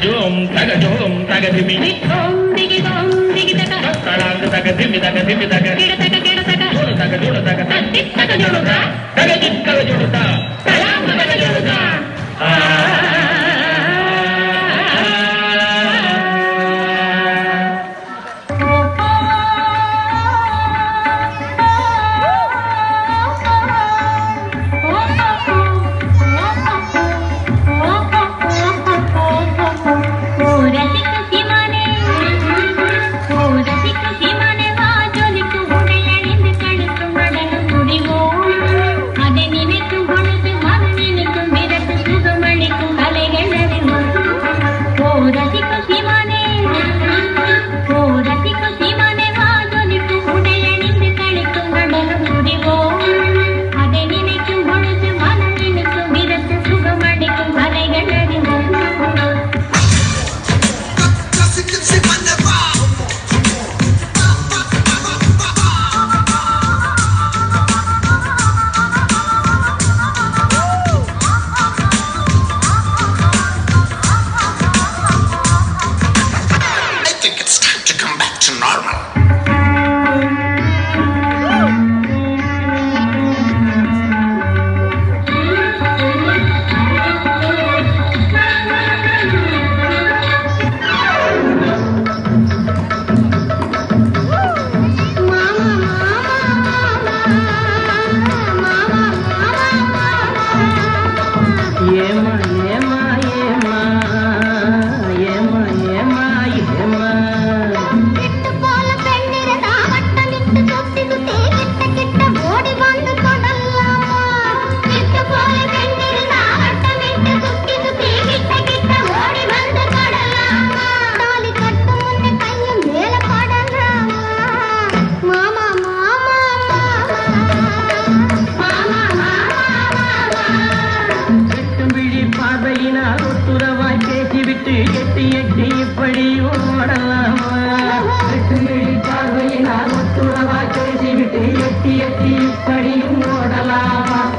Jom taga dimi. Om digi taga. Taga dimi taga. Kida taga. Jono taga. Tik taga jono taga. Taga tik taga jono taga. Talang taga jono taga.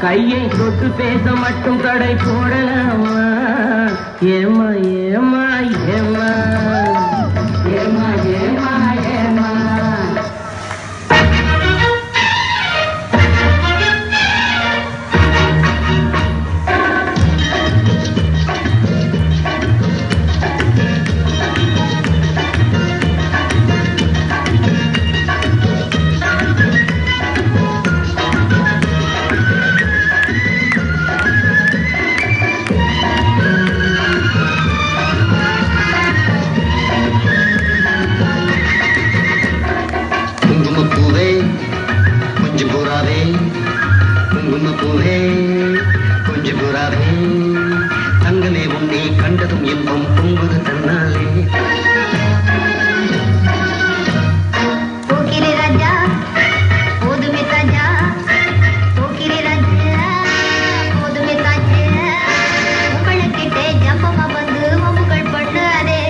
கையை தொட்டு பேச மட்டும் கடை போடலாமா ஏமா ஏமா ஏமா ஏமா ஏமா ஏமா தங்கமே உன்னை கண்டதும் இன்பம் பொங்குது தன்னாலே போக்கிரி ராஜா போதுமே தாஜா போக்கிரி ராஜா போதுமே தாஜா உங்களுக்கிட்டே ஜப்பமா வந்து மமுக்கள் பண்ணாதே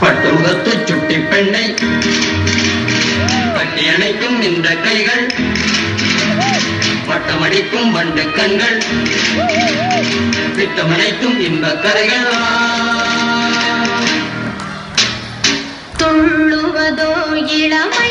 பட்டு முகத்து சுட்டி பெண்ணை கட்டி அணைக்கும் இந்த கைகள் வட்டமடிக்கும் வண்டு கண்கள் பித்தமனைக்கும் இந்த கரைகள் துள்ளுவதோ இளமை